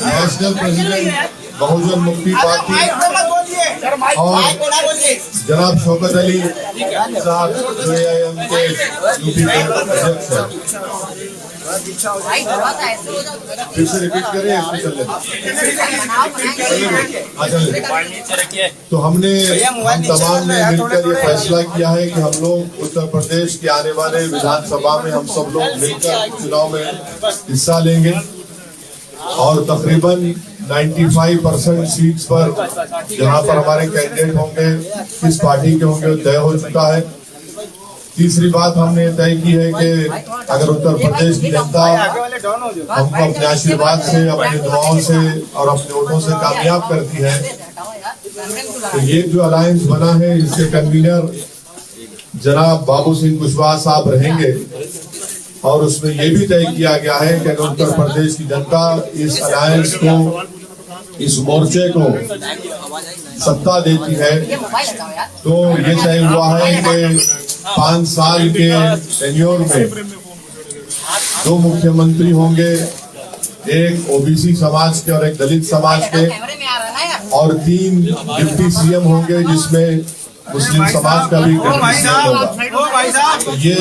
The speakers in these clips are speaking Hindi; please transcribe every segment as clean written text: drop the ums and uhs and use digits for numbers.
नेशनल प्रेसिडेंट बहुजन मुक्ति पार्टी और जनाब शौकत अली साहब जो AIM के यूपी के अध्यक्ष हैं। फिर से रिपीट करें, तो हम तमाम ने मिलकर ये फैसला किया है कि हम लोग उत्तर प्रदेश के आने वाले विधानसभा में हम सब लोग मिलकर चुनाव में हिस्सा लेंगे और तकरीबन 95% सीट्स पर जहां पर हमारे कैंडिडेट होंगे किस पार्टी के होंगे तय हो चुका है। तीसरी बात हमने तय की है कि अगर उत्तर प्रदेश की जनता हमको अपने आशीर्वाद से, अपनी दुआओं से और अपने वोटों से कामयाब करती है तो ये जो अलायंस बना है इसके कन्वीनर जनाब बाबू सिंह कुशवाहा साहब रहेंगे और उसमें ये भी तय किया गया है कि अगर उत्तर प्रदेश की जनता इस अलायंस को, इस मोर्चे को सत्ता देती है तो ये तय हुआ है कि 5 साल के टेन्योर में 2 मुख्यमंत्री होंगे, एक ओबीसी समाज के और एक दलित समाज के, और 3 डिप्टी CM होंगे जिसमें मुस्लिम समाज का भी होगा। तो ये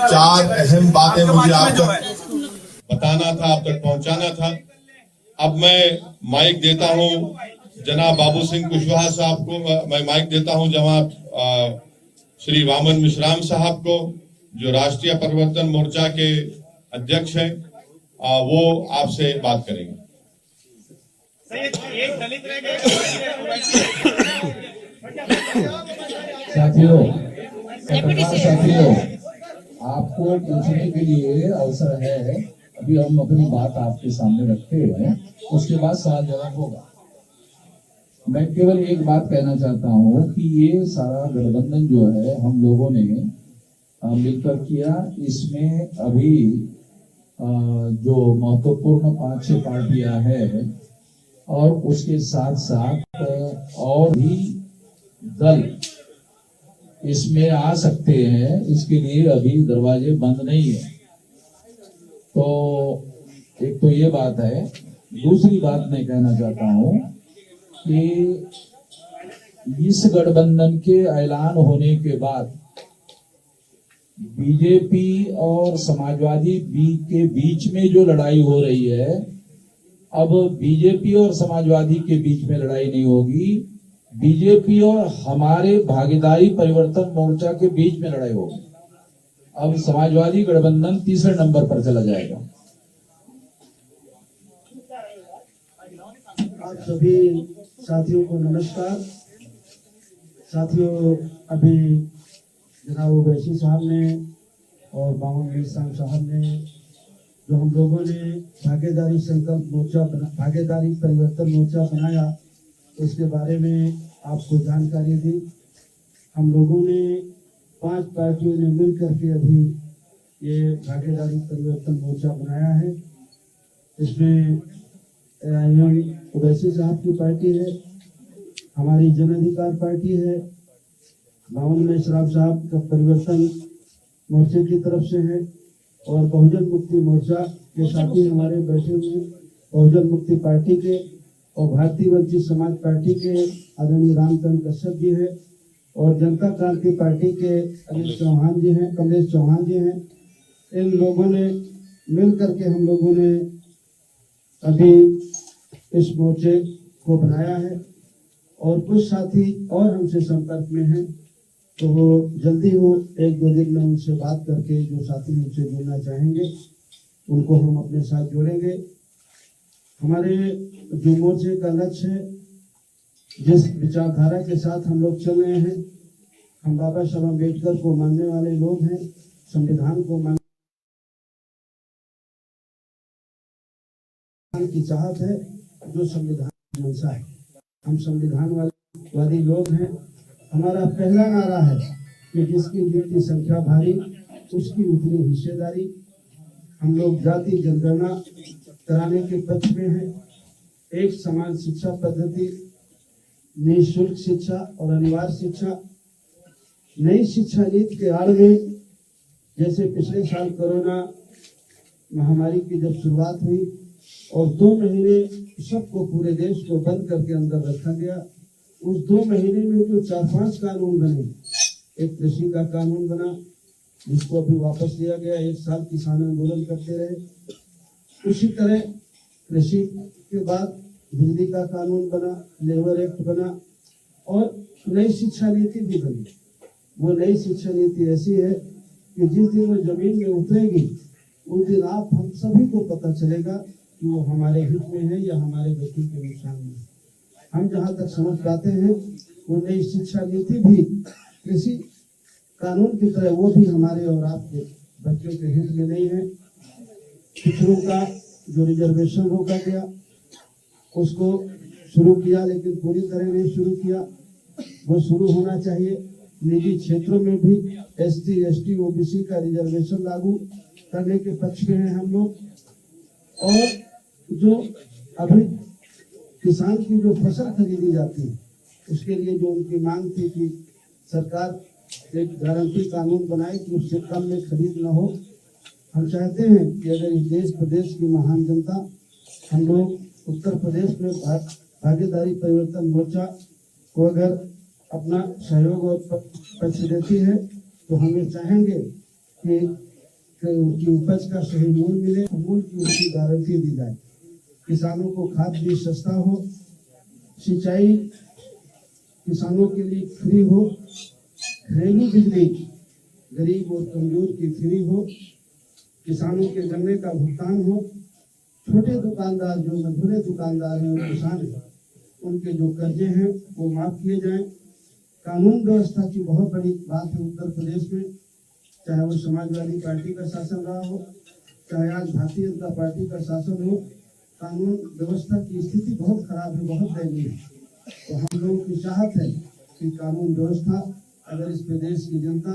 4 अहम बातें मुझे आप तक बताना था, आप तक पहुंचाना था। अब मैं माइक देता हूं जनाब बाबू सिंह कुशवाहा साहब को, मैं माइक देता हूं जनाब श्री वामन मिश्राम साहब को जो राष्ट्रीय परिवर्तन मोर्चा के अध्यक्ष हैं, वो आपसे बात करेंगे। साथियों, आपको पूछने के लिए अवसर है। अभी हम अपनी बात आपके सामने रखते हैं, उसके बाद सवाल जवाब होगा। मैं केवल एक बात कहना चाहता हूँ कि ये सारा गठबंधन जो है हम लोगों ने मिलकर किया। इसमें अभी जो महत्वपूर्ण 5-6 पार्टियां हैं और उसके साथ साथ और भी दल इसमें आ सकते हैं, इसके लिए अभी दरवाजे बंद नहीं है। तो एक तो ये बात है। दूसरी बात मैं कहना चाहता हूँ कि इस गठबंधन के ऐलान होने के बाद बीजेपी और समाजवादी के बीच में जो लड़ाई हो रही है, अब बीजेपी और समाजवादी के बीच में लड़ाई नहीं होगी, बीजेपी और हमारे भागीदारी परिवर्तन मोर्चा के बीच में लड़ाई होगी। अब समाजवादी गठबंधन तीसरे नंबर पर चला जाएगा। आप सभी साथियों को नमस्कार। साथियों, अभी जनाब ओवैसी साहब ने और बावन मिश्राम साहब ने जो हम लोगों ने भागीदारी संकल्प मोर्चा भागीदारी परिवर्तन मोर्चा बनाया, उसके बारे में आपको जानकारी दी। हम लोगों ने 5 पार्टियों ने मिल करके अभी ये भागीदारी परिवर्तन मोर्चा बनाया है। इसमें ओवैसी साहब की पार्टी है, हमारी जन अधिकार पार्टी है, बावन मिश्राम साहब का परिवर्तन मोर्चे की तरफ से है और बहुजन मुक्ति मोर्चा के साथी हमारे बैठे हुए बहुजन मुक्ति पार्टी के और भारतीय वंचित समाज पार्टी के आदरणीय रामचंद्र कश्यप जी हैं और जनता क्रांति पार्टी के कमलेश चौहान जी हैं। इन लोगों ने मिल करके हम लोगों ने अभी इस मोर्चे को बनाया है और कुछ साथी और हमसे संपर्क में हैं, तो वो जल्दी हो 1-2 दिन में उनसे बात करके जो साथी हमसे जुड़ना चाहेंगे उनको हम अपने साथ जोड़ेंगे। हमारे जो मोर्चे का लक्ष्य है, जिस विचारधारा के साथ हम लोग चल रहे हैं, हम बाबा साहब अम्बेडकर को मानने वाले लोग हैं, संविधान को मानने की चाहत है, जो संविधान की मंशा है। हम संविधान वादी लोग हैं। हमारा पहला नारा है कि जिसकी गिनती संख्या भारी उसकी उतनी हिस्सेदारी। हम लोग जाति जनगणना कराने के पक्ष में हैं। एक समान शिक्षा पद्धति, निःशुल्क शिक्षा और अनिवार्य शिक्षा, नई शिक्षा नीति के आड़ में जैसे पिछले साल कोरोना महामारी की जब शुरुआत हुई और 2 महीने सबको पूरे देश को बंद करके अंदर रखा गया, उस 2 महीने में जो 4-5 कानून बने, एक कृषि का कानून बना जिसको अभी वापस लिया गया, 1 साल किसान आंदोलन करते रहे। उसी तरह कृषि के बाद बिजली का कानून बना, लेबर एक्ट बना और नई शिक्षा नीति भी बनी। वो नई शिक्षा नीति ऐसी है कि जिस दिन वो जमीन में उतरेगी उस दिन आप हम सभी को पता चलेगा कि वो हमारे हित में है या हमारे बच्चों के नुकसान में। हम जहाँ तक समझ पाते हैं वो नई शिक्षा नीति भी कृषि कानून की तरह वो भी हमारे और आपके बच्चों के हित में नहीं है। पिछड़ों का जो रिजर्वेशन रोका गया उसको शुरू किया, लेकिन पूरी तरह नहीं शुरू किया, वो शुरू होना चाहिए। निजी क्षेत्रों में भी SC, ST, OBC का रिजर्वेशन लागू करने के पक्ष में हैं हम लोग। और जो अभी किसान की जो फसल खरीदी जाती है उसके लिए जो उनकी मांग थी कि सरकार एक गारंटी कानून बनाए कि उससे कम में खरीद न हो। हम चाहते हैं कि अगर इस देश प्रदेश की महान जनता हम लोग उत्तर प्रदेश में भागीदारी परिवर्तन मोर्चा को अगर अपना सहयोग और पक्ष देती है तो हम ये चाहेंगे कि उनकी उपज का सही मूल्य मिले, मूल्य की उसकी गारंटी दी जाए, किसानों को खाद बीज सस्ता हो, सिंचाई किसानों के लिए फ्री हो, घरेलू बिजली गरीब और कमजोर की फ्री हो, किसानों के गन्ने का भुगतान हो, छोटे दुकानदार जो मझोले दुकानदार हैं और किसान हैं उनके जो कर्जे हैं वो माफ किए जाएं। कानून व्यवस्था की बहुत बड़ी बात है उत्तर प्रदेश में, चाहे वो समाजवादी पार्टी का शासन रहा हो, चाहे आज भारतीय जनता पार्टी का शासन हो, कानून व्यवस्था की स्थिति बहुत खराब है, बहुत दयनीय है। तो हम लोगों की चाहत है कि कानून व्यवस्था अगर इस प्रदेश की जनता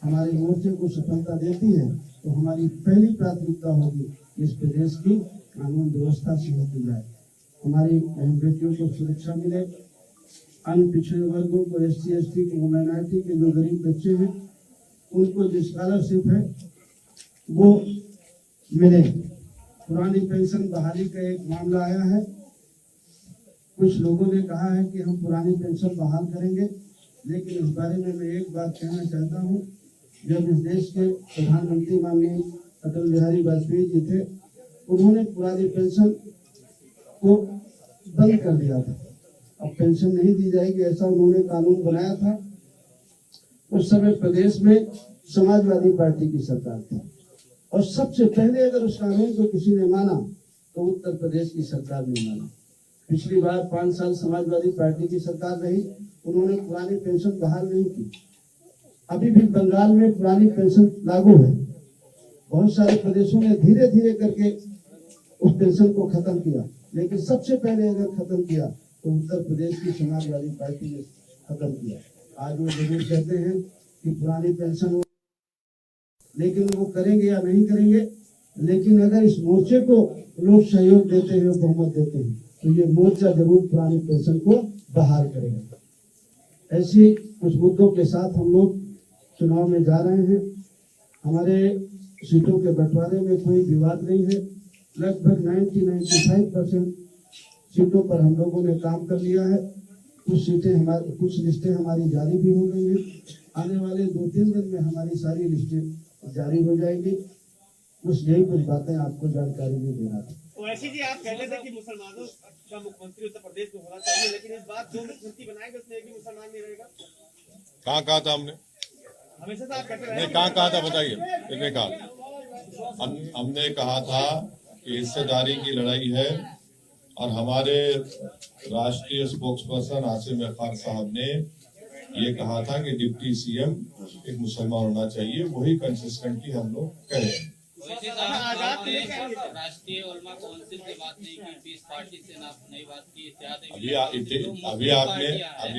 हमारे मोर्चे को सफलता देती है तो हमारी पहली प्राथमिकता होगी कि इस प्रदेश की कानून व्यवस्था से होती जाए, हमारी बहन बेटियों को सुरक्षा मिले, अन्य पिछड़े वर्गों को SC, ST को, माइनॉरिटी के जो गरीब बच्चे हैं उनको जो स्कॉलरशिप है वो मिले। पुरानी पेंशन बहाली का एक मामला आया है, कुछ लोगों ने कहा है कि हम पुरानी पेंशन बहाल करेंगे, लेकिन इस बारे में मैं एक बात कहना चाहता हूँ। जब इस देश के प्रधानमंत्री माननीय अटल बिहारी वाजपेयी जी थे, उन्होंने पुरानी पेंशन को बंद कर दिया था, अब पेंशन नहीं दी जाएगी ऐसा उन्होंने कानून बनाया था। उस समय प्रदेश में समाजवादी पार्टी की सरकार थी और सबसे पहले अगर उस कानून को किसी ने माना तो उत्तर प्रदेश की सरकार ने माना। पिछली बार 5 साल समाजवादी पार्टी की सरकार रही, उन्होंने पुरानी पेंशन बहाल नहीं की। अभी भी बंगाल में पुरानी पेंशन लागू है, बहुत सारे प्रदेशों ने धीरे धीरे करके उस पेंशन को खत्म किया, लेकिन सबसे पहले अगर खत्म किया तो उत्तर प्रदेश की समाजवादी पार्टी ने खत्म किया। आज वो जरूर कहते हैं कि पुरानी पेंशन, लेकिन वो करेंगे या नहीं करेंगे, लेकिन अगर इस मोर्चे को लोग सहयोग देते हैं, बहुमत देते हैं, तो ये मोर्चा जरूर पुरानी पेंशन को बहाल करेगा। ऐसी कुछ मुद्दों के साथ हम लोग चुनाव में जा रहे हैं। हमारे सीटों के बंटवारे में कोई विवाद नहीं है, लगभग 95% सीटों पर हम लोगों ने काम कर लिया है। कुछ लिस्टें हमारी जारी भी हो गई हैं, आने वाले 2-3 दिन में हमारी सारी लिस्टें जारी हो जाएगी। बस यही कुछ बातें आपको जानकारी में देना था। वैसे जी आप कह रहे थे कि मुसलमानों का मुख्यमंत्री उत्तर प्रदेश में होना चाहिए, लेकिन इस बार जो मुख्यमंत्री बनाएंगे उसमें एक भी मुसलमान नहीं रहेगा। कहाँ कहा था हमने? हमेशा से आप कहते रहे। नहीं, कहाँ कहा था बताइए, किसने कहा? हमने कहा था कि हिस्सेदारी की लड़ाई है और हमारे राष्ट्रीय स्पोक्स पर्सन आसिम अखार साहब ने ये कहा था कि डिप्टी CM एक मुसलमान होना चाहिए, वही कंसिस्टेंटली हम लोग कह रहे हैं। राष्ट्रीय उलमा काउंसिल की बात नहीं की, पीस पार्टी से नहीं बात की, अभी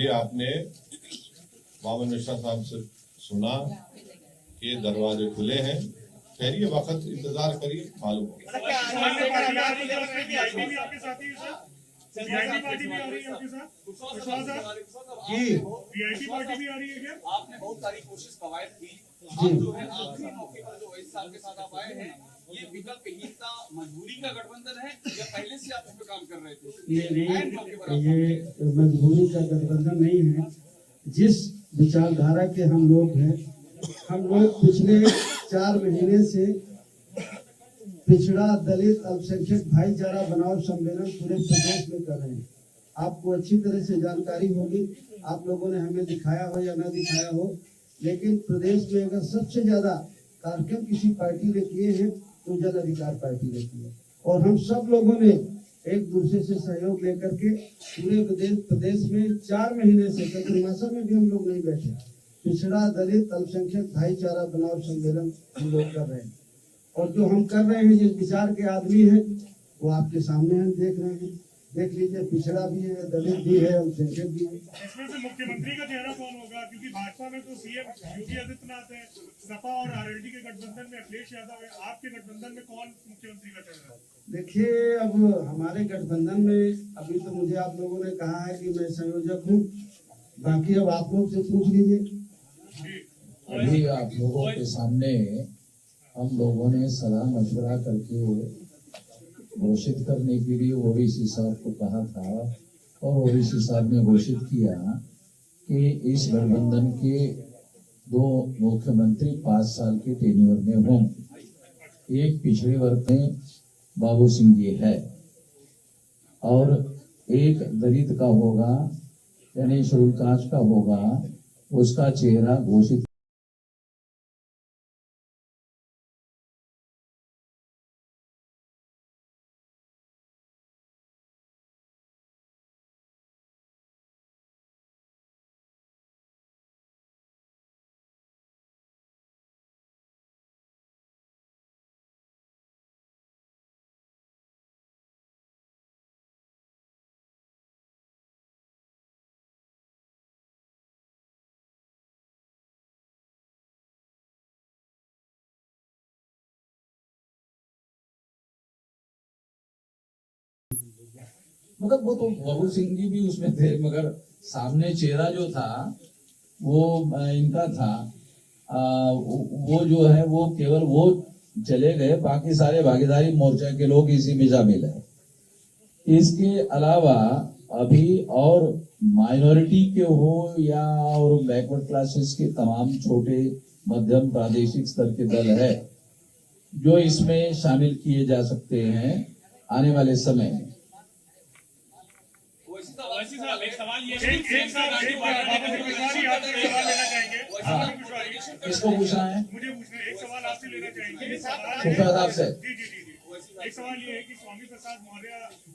आपने मोहम्मद मिश्रा साहब से सुना कि दरवाजे खुले हैं, ठहरिए, वक्त इंतजार करिए, मालूम होगा। वीआईपी पार्टी भी आ रही है आपके साथ? कुशवाहा साहब, जी वीआईपी पार्टी भी आ रही है क्या? आपने बहुत सारी कोशिश कवायद की, आप जो है आखिरी मौके पर जो ओवैसी साहब के साथ आप आए हैं, ये विकल्पहीनता मजबूरी का गठबंधन है या पहले से आप इस पे काम कर रहे थे? ऐन मौके पर आप- ये मजबूरी का गठबंधन नहीं है। जिस विचारधारा के हम लोग हैं, हम लोग पिछले 4 महीने से पिछड़ा दलित अल्पसंख्यक भाईचारा बनाओ सम्मेलन पूरे प्रदेश में कर रहे हैं। आपको अच्छी तरह से जानकारी होगी, आप लोगों ने हमें दिखाया हो या न दिखाया हो, लेकिन प्रदेश में अगर सबसे ज्यादा कार्यक्रम किसी पार्टी ने किए हैं तो जन अधिकार पार्टी ने किए, और हम सब लोगों ने एक दूसरे से सहयोग लेकर के पूरे प्रदेश में 4 महीने से चतुर्मासा में भी हम लोग नहीं बैठे, पिछड़ा दलित अल्पसंख्यक भाईचारा बनाओ सम्मेलन हम लोग कर रहे हैं। और जो हम कर रहे हैं, जिस विचार के आदमी हैं वो आपके सामने हम देख रहे हैं। देख लीजिए, पिछड़ा भी है, दलित भी है, अल्पसंख्यक भी है। इसमें से मुख्यमंत्री का चेहरा कौन होगा? क्योंकि भाजपा में तो सीएम योगी आदित्यनाथ है, सपा और आरएलडी के गठबंधन में अखिलेश यादव है, आपके गठबंधन में कौन मुख्यमंत्री का चेहरा है? देखिए, अब हमारे गठबंधन में अभी तो मुझे आप लोगों ने कहा है कि मैं संयोजक हूँ, बाकी अब आप लोग से पूछ लीजिए। अभी आप लोगों के सामने हम लोगों ने सलाह मशवरा करके घोषित करने के लिए ओवैसी साहब को कहा था, और ओवैसी साहब ने घोषित किया कि इस गठबंधन के 2 मुख्यमंत्री 5 साल के टेन्योर में होंगे। एक पिछड़े वर्ग में बाबू सिंह जी है और एक दलित का होगा, यानी शेड्यूल कास्ट का होगा, उसका चेहरा घोषित मतलब वो तो बाबू सिंह जी भी उसमें थे, मगर सामने चेहरा जो था वो इनका था। वो जो है वो केवल वो चले गए, बाकी सारे भागीदारी मोर्चा के लोग इसी में शामिल है। इसके अलावा अभी और माइनॉरिटी के हो या और बैकवर्ड क्लासेस के तमाम छोटे मध्यम प्रादेशिक स्तर के दल है जो इसमें शामिल किए जा सकते हैं आने वाले समय में। ओवैसी साहब, एक सवाल ये एक सवाल आपसे सवाल लेना चाहेंगे। किसको पूछना है? मुझे पूछना है, एक सवाल आपसे लेना चाहेंगे। सुप्रभात साहब से। जी। एक सवाल ये है कि स्वामी प्रसाद मौर्य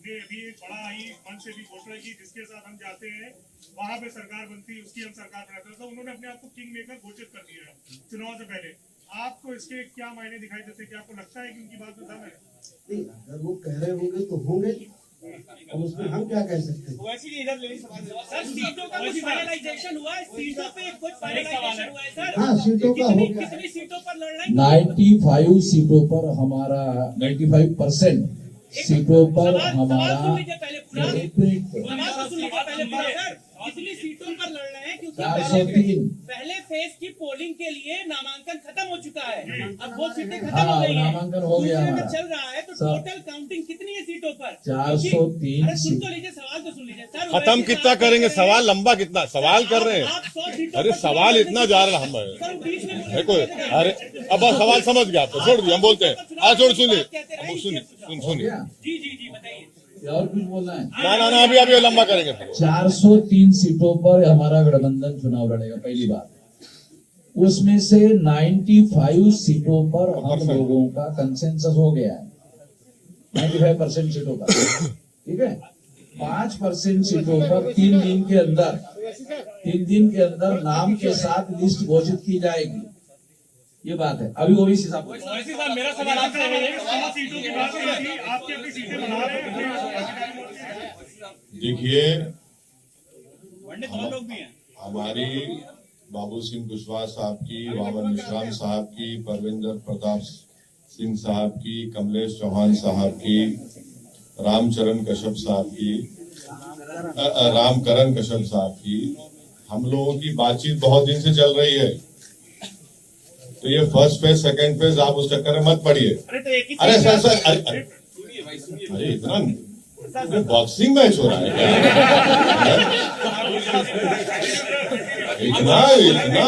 ने अभी एक बड़ा ही मन से भी घोषणा की, जिसके साथ हम जाते हैं वहां पे सरकार बनती, उसकी हम सरकार बनाते, तो उन्होंने अपने आप को किंग मेकर घोषित कर दिया है चुनाव से पहले। आपको इसके क्या मायने दिखाई देते? क्या आपको लगता है कि उनकी बात में दम है? नहीं, अगर वो कह रहे होंगे तो होंगे, अब उसमें हम क्या कह सकते हैं? ओवैसी जी इधर ले लीजिए सवाल। सर, सीटों का कुछ फाइनलाइजेशन हुआ है? सीटों पे कुछ फाइनलाइजेशन हुआ है सर? हाँ, सीटों का हो गया। कितनी सीटों पर लड़ रहे हैं? 95 सीटों पर हमारा 95% सीटों पर हमारा सुन लीजिए पहले पूरा। एक मिनट सवाल तो सुन लीजिए पहले पूरा सर। कितनी सीटों पर लड़ रहे हैं? क्योंकि 403। पहले फेज की पोलिंग के लिए नामांकन खत्म हो चुका है, अब वो सीटें खत्म हाँ, हो गई हैं। नामांकन हो गया दूसरे में हमारा। चल रहा है, तो सर, टोटल काउंटिंग कितनी है सीटों पर? 403 अरे सुन तो लीजिए, सवाल तो सुन लीजिए सर। खत्म कितना करेंगे? सवाल लंबा कितना सवाल कर रहे आप हैं? 100 सीटों अरे पर सवाल चुनाव इतना लड़ने जा की- रहा हम सर, बीच में बोले देखो, तो अरे अब बस सवाल समझ गया आपको, छोड़ दिया, हम बोलते हैं। आज छोड़ सुनिए, सुनिए। जी बताइए। और कुछ बोलना है? ना अभी लंबा करेंगे फिर। 403 सीटों पर हमारा गठबंधन चुनाव लड़ेगा, पहली बात। उसमें से 95 सीटों पर हम लोगों का कंसेंसस हो गया है, 95% सीटों पर, ठीक है। 5% सीटों पर 3 दिन के अंदर नाम के साथ लिस्ट घोषित की जाएगी, ये बात है। अभी ओवैसी साहब मेरा सवाल आपसे है, 100 सीटों की बात करी थी, आपकी अपनी सीटें बना रहे हैं। देखिए, पंडित और लोग भी हैं। हमारी बाबू सिंह कुशवाहा साहब की, वामन मिश्राम साहब की, परविंदर प्रताप सिंह साहब की, कमलेश चौहान साहब की, रामचरण कश्यप साहब की रामकरण कश्यप साहब की, हम लोगों की बातचीत बहुत दिन से चल रही है, तो ये फर्स्ट फेज सेकंड फेज आप उस चक्कर में मत पड़िए। अरे तो एक ही अरे चीज सर है। सर सुनिए भाई, सुनिए। अरे इतना बॉक्सिंग मैच हो रहा है क्या? इतना इतना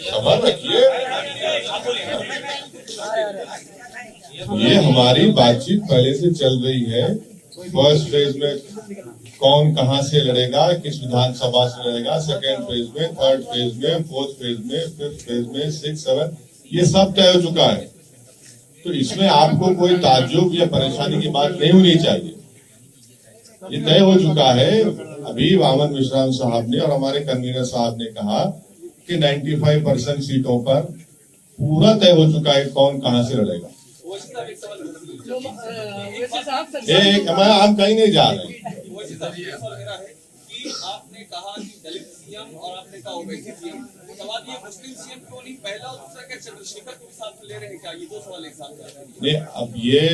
सबर रखिए। ये हमारी बातचीत पहले से चल रही है। फर्स्ट फेज में कौन कहां से लड़ेगा, किस विधानसभा से लड़ेगा, सेकेंड फेज में, थर्ड फेज में, फोर्थ फेज में, फिफ्थ फेज में, 6, 7, ये सब तय हो चुका है। तो इसमें आपको कोई ताज्जुब या परेशानी की बात नहीं होनी चाहिए। ये तय हो चुका है। अभी वामन मिश्रा साहब ने और हमारे कन्वीनर साहब ने कहा कि 95% सीटों पर पूरा तय हो चुका है कौन कहां से लड़ेगा। हम कहीं नहीं जा रहे हैं। मेरा है कि आपने कहा कि दलित सीएम और आपने कहा ओवैसी सीएम, सवाल ये मुस्लिम सीएम क्यों नहीं, पहला और दूसरा क्या चंद्रशेखर को भी साथ ले रहे हैं क्या? ये दो सवाल एक साथ कर रहे हैं। अब ये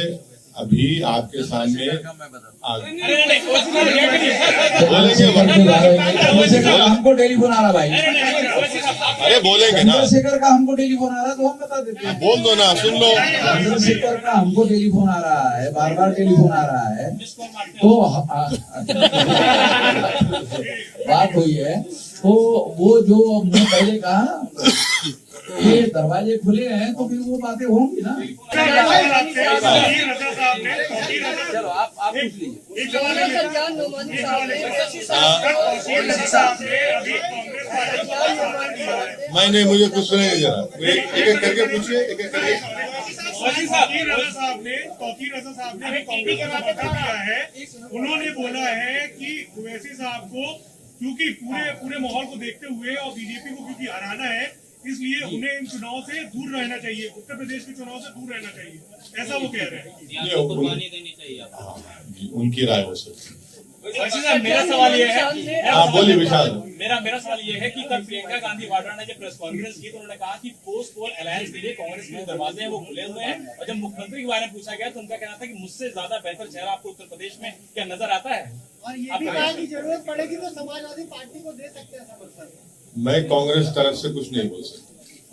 अभी आपके सामने बोलेंगे, हमको टेलीफोन आ रहा भाई, अरे बोलेंगे ना, चंद्रशेखर का हमको टेलीफोन आ रहा है तो हम बता देते हैं। बोल दो ना, सुन लो। चंद्रशेखर का हमको टेलीफोन आ रहा है, बार बार टेलीफोन आ रहा है, तो बात हुई है। तो वो जो हमने पहले कहा ये दरवाजे खुले हैं तो फिर वो बातें होंगी ना। चलो आप पूछ लीजिए। एक सवाल है। नहीं, मुझे कुछ सुनेंगे जरा, एक एक करके पूछिए, एक एक करके। तौकीर रजा साहब ने कांग्रेस का बता दिया है। उन्होंने बोला है कि ओवैसी साहब को क्योंकि पूरे माहौल को देखते हुए और बीजेपी को क्योंकि हराना है, इसलिए उन्हें इन चुनाव से दूर रहना चाहिए, उत्तर प्रदेश के चुनाव से दूर रहना चाहिए, ऐसा वो कह रहे हैं। कुर्बानी देनी चाहिए। उनकी राय हो सकती है। मेरा सवाल ये है, हाँ बोलिए विशाल। मेरा सवाल ये है कि कल प्रियंका गांधी वाड्रा ने जब प्रेस कॉन्फ्रेंस की तो उन्होंने कहा कि पोस्ट पोल अलायंस के लिए कांग्रेस के दरवाजे हैं वो खुले हुए हैं, और जब मुख्यमंत्री के बारे में पूछा गया तो उनका कहना था कि मुझसे ज्यादा बेहतर चेहरा आपको उत्तर प्रदेश में क्या नजर आता है? और ये भी कहा कि जरूरत पड़ेगी तो समाजवादी पार्टी को दे सकते हैं समर्थन। मैं कांग्रेस तरफ से कुछ नहीं बोल सकता।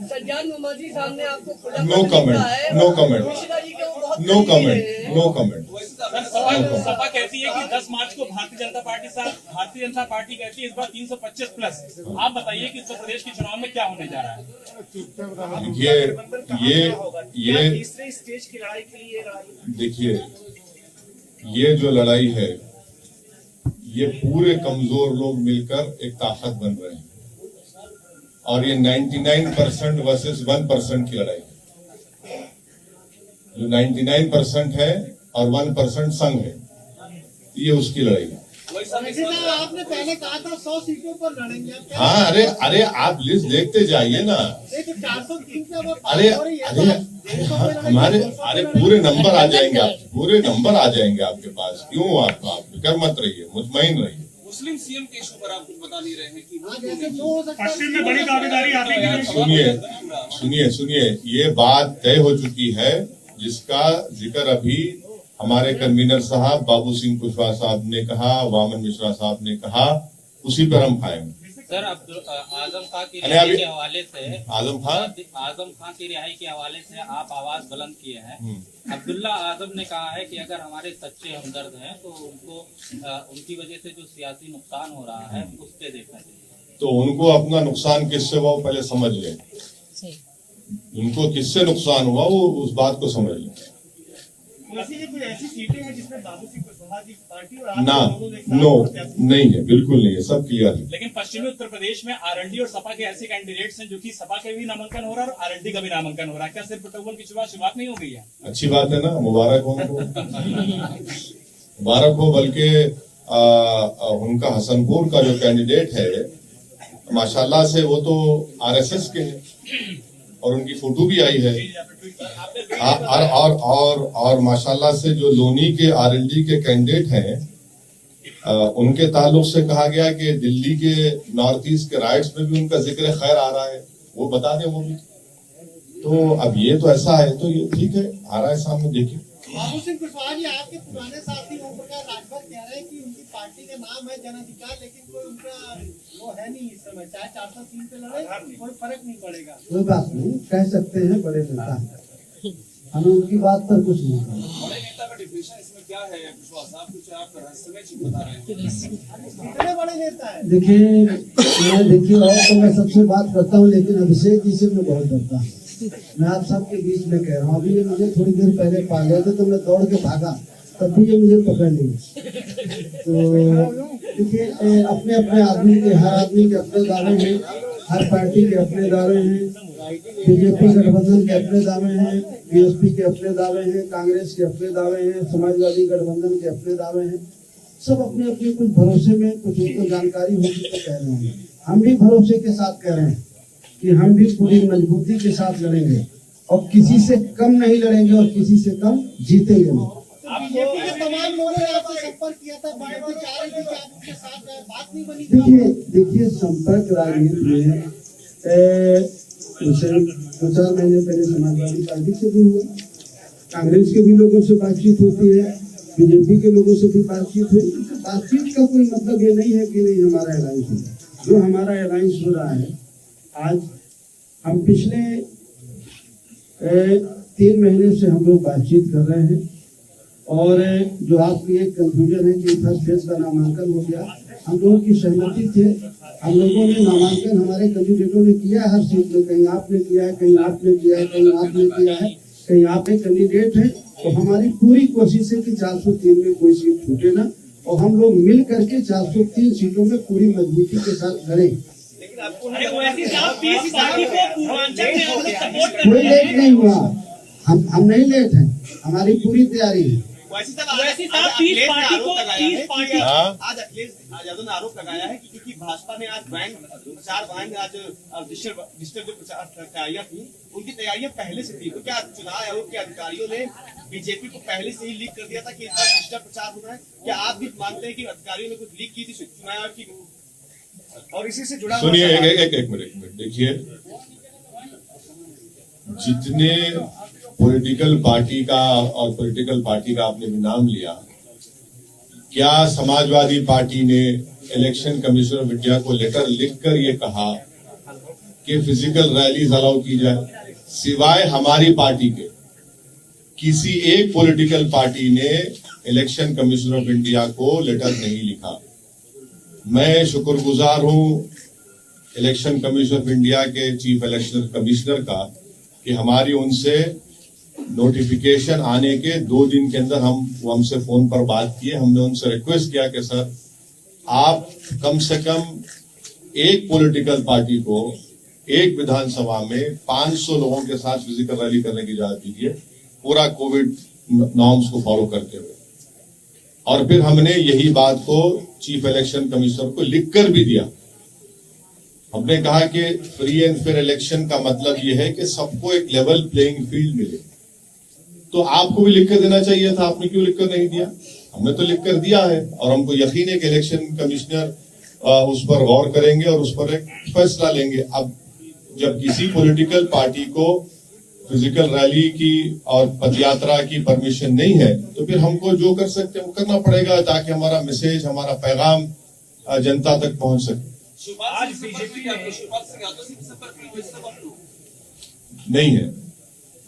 सज्जाद मोहम्मदी साहब ने आपको no comment, no comment, no comment, no comment. Sapa कहती है कि 10 मार्च को भारतीय जनता पार्टी कहती है इस बार 325 प्लस। आप बताइए कि उत्तर प्रदेश के चुनाव में क्या होने जा रहा है? ये तीसरे स्टेज की लड़ाई के लिए देखिए, ये जो लड़ाई है ये पूरे कमजोर लोग मिलकर एक ताकत बन रहे हैं, और ये 99% वर्सेस 1% की लड़ाई है। जो 99% है और 1% संघ है, ये उसकी लड़ाई है। आपने पहले कहा था 100 सीटों पर लड़ेंगे। हाँ, अरे आप लिस्ट देखते जाइए ना। 403 से वो हमारे पूरे नंबर आ जाएंगे, पूरे नंबर आ जाएंगे आपके पास। क्यों आप फिक्र मत रहिए, मुतमईन रहिए। मुस्लिम सीएम के इशू पर आप कुछ बता नहीं रहे हैं कि पश्चिम में बड़ी दावेदारी आपकी। सुनिए, ये बात तय हो चुकी है, जिसका जिक्र अभी हमारे कन्वीनर साहब बाबू सिंह कुशवाहा साहब ने कहा, वामन मिश्रा साहब ने कहा, उसी पर हम खाएंगे। सर, आजम खां की रिहाई के हवाले से आजम खां की रिहाई के हवाले से आप आवाज बुलंद किए हैं। अब्दुल्ला आजम ने कहा है कि अगर हमारे सच्चे हमदर्द हैं तो उनको उनकी वजह से जो सियासी नुकसान हो रहा है उससे देखना चाहिए। तो उनको अपना नुकसान किससे हुआ वो पहले समझ लें। उनको किससे नुकसान हुआ वो उस बात को समझ लें। कोई ऐसी सीटें हैं जिसमें बाबू सिंह कुशवाहा की पार्टी और ना, नो, नहीं है, बिल्कुल नहीं है, सब क्लियर है। लेकिन पश्चिमी उत्तर प्रदेश में आरएलडी और सपा के ऐसे कैंडिडेट्स हैं जो कि सपा के भी नामांकन हो रहा है और आरएलडी का भी नामांकन हो रहा है। क्या सिर्फ बटौवल की शुरुआत नहीं हो गई है? अच्छी बात है ना, मुबारक हो उनको, मुबारक हो। बल्कि उनका हसनपुर का जो कैंडिडेट है, माशाल्लाह से वो तो आरएसएस के हैं और उनकी फोटो भी आई है। और माशाल्लाह से जो लोनी के आरएलडी के कैंडिडेट हैं, उनके ताल्लुक से कहा गया कि दिल्ली के नॉर्थ ईस्ट के राइट्स में भी उनका जिक्र खैर आ रहा है, वो बता दें वो भी। तो अब ये तो ऐसा है, तो ये ठीक है, आ रहा है सामने, देखिए। बाबू सिंह कुशवाहा जी आपके पुराने साथी ओम प्रकाश राजभर कह रहे हैं कि उनकी पार्टी का नाम है जन अधिकार, लेकिन कोई उनका वो है नहीं इस समय, चाहे 403 पे लड़े कोई फर्क नहीं पड़ेगा। कोई बात नहीं, कह सकते हैं बड़े नेता, हमें उनकी बात पर कुछ नहीं कहना। बड़े नेता का डिफिनेशन इसमें क्या है कुशवाहा साहब, कुछ आप रहस्यमय चीज बता रहे हैं? कितने बड़े नेता है? देखिए और तो मैं सबसे बात करता हूँ, लेकिन अभिषेक जी से मैं बहुत डरता हूँ। मैं आप सबके बीच में कह रहा हूँ, अभी ये मुझे थोड़ी देर पहले पा गए थे तो मैं दौड़ के भागा, तब भी ये मुझे पकड़ लिए। तो देखिए अपने अपने आदमी के, हर आदमी के अपने दावे हैं, हर पार्टी के अपने दावे हैं, बीजेपी गठबंधन के अपने दावे हैं, बीएसपी के अपने दावे हैं, कांग्रेस के अपने दावे हैं, समाजवादी गठबंधन के अपने दावे हैं। सब अपने अपने कुछ भरोसे में, कुछ उनको जानकारी होगी तो कह रहे हैं। हम भी भरोसे के साथ कह रहे हैं कि हम भी पूरी मजबूती के साथ लड़ेंगे और किसी से कम नहीं लड़ेंगे और किसी से कम जीतेंगे नहीं। बीजेपी के तमाम लोगों ने आपसे संपर्क किया था, बड़े चाह रहे थे कि आप उनके साथ बात नहीं बनी। देखिए संपर्क राजनीति में दो चार महीने पहले समाजवादी पार्टी से भी हुआ, कांग्रेस के भी लोगों से बातचीत होती है, बीजेपी के लोगों से भी बातचीत हुई। बातचीत का कोई मतलब ये नहीं है कि नहीं हमारा अलायंस हो। जो हमारा अलायंस हो रहा है, आज हम पिछले 3 महीने से हम लोग बातचीत कर रहे हैं और जो आपकी एक कंफ्यूजन है कि फर्स्ट फेज का नामांकन हो गया, हम लोगों की सहमति थे। हम लोगों ने नामांकन हमारे कैंडिडेटों ने किया है हर सीट में, कहीं आपने किया है, कहीं आपने किया है, कहीं आपने किया है, कहीं आप एक कैंडिडेट है। तो हमारी पूरी कोशिश है कि 403 में कोई सीट छूटे ना और हम लोग मिल करके 403 सीटों में पूरी मजबूती के साथ लड़ें। कोई लेट नहीं हुआ, हम नहीं लेट हैं, हमारी पूरी तैयारी है। आज अखिलेश यादव ने आरोप लगाया है कि क्योंकि भाजपा ने आज प्रचार आज डिजिटल जो प्रचार तैयारियां थी, उनकी तैयारियां पहले से थी। तो क्या चुनाव आयोग के अधिकारियों ने बीजेपी को पहले से ही लीक कर दिया था कि इस बार डिजिटल प्रचार हो रहा है? क्या आप भी मानते हैं कि अधिकारियों ने कुछ लीक की थी चुनाव आयोग की? और इसी से जुड़ा सुनिए एक मिनट देखिए, जितने पॉलिटिकल पार्टी का और पॉलिटिकल पार्टी का आपने भी नाम लिया, क्या समाजवादी पार्टी ने इलेक्शन कमीशन ऑफ इंडिया को लेटर लिखकर ये कहा कि फिजिकल रैलीज अलाउ की जाए? सिवाय हमारी पार्टी के किसी एक पॉलिटिकल पार्टी ने इलेक्शन कमीशन ऑफ इंडिया को लेटर नहीं लिखा। मैं शुक्रगुजार हूं इलेक्शन कमीशन ऑफ इंडिया के चीफ इलेक्शन कमिश्नर का कि हमारी उनसे नोटिफिकेशन आने के 2 दिन के अंदर वो हमसे फोन पर बात किए। हमने उनसे रिक्वेस्ट किया कि सर आप कम से कम एक पॉलिटिकल पार्टी को एक विधानसभा में 500 लोगों के साथ फिजिकल रैली करने की इजाजत दीजिए, पूरा कोविड नॉर्म्स को फॉलो करते हुए। और फिर हमने यही बात को चीफ इलेक्शन कमिश्नर को लिखकर भी दिया। हमने कहा कि फ्री एंड फेयर इलेक्शन का मतलब यह है कि सबको एक लेवल प्लेइंग फील्ड मिले। तो आपको भी लिखकर देना चाहिए था, आपने क्यों लिखकर नहीं दिया? हमने तो लिखकर दिया है और हमको यकीन है कि इलेक्शन कमिश्नर उस पर गौर करेंगे और उस पर एक फैसला लेंगे। अब जब किसी पॉलिटिकल पार्टी को फिजिकल रैली की और पदयात्रा की परमिशन नहीं है, तो फिर हमको जो कर सकते हैं वो करना पड़ेगा ताकि हमारा मैसेज, हमारा पैगाम जनता तक पहुंच सके। आज बीजेपी नहीं है,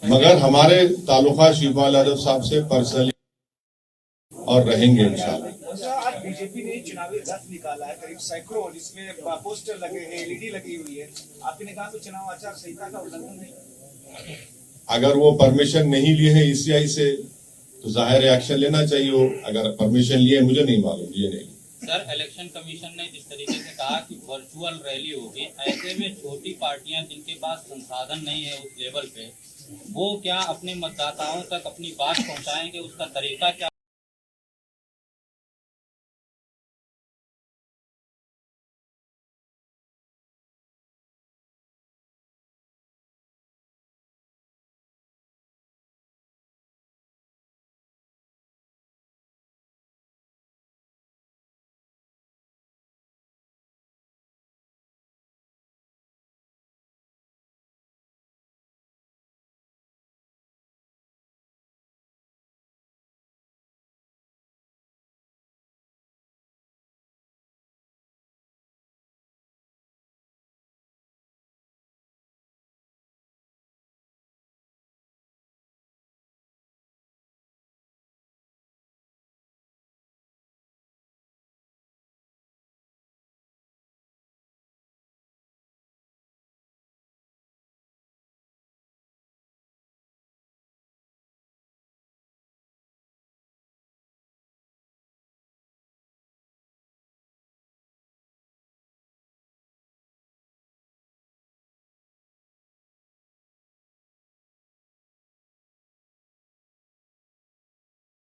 मगर हमारे तालुका शिवपाल यादव साहब से पर्सनली और रहेंगे इंशाल्लाह। आज बीजेपी ने चुनावी रथ निकाला है, करीब सैकड़ों, जिसमें पोस्टर लगे हैं, एलईडी लगी हुई है। आपने कहा तो चुनाव आचार संहिता का उल्लंघन नहीं? अगर वो परमिशन नहीं लिए हैं ईसीआई से तो जाहिर एक्शन लेना चाहिए। हो अगर परमिशन लिए मुझे नहीं मालूम, ये नहीं। सर, इलेक्शन कमीशन ने जिस तरीके से कहा कि वर्चुअल रैली होगी, ऐसे में छोटी पार्टियां जिनके पास संसाधन नहीं है उस लेवल पे, वो क्या अपने मतदाताओं तक अपनी बात पहुंचाएंगे? उसका तरीका क्या?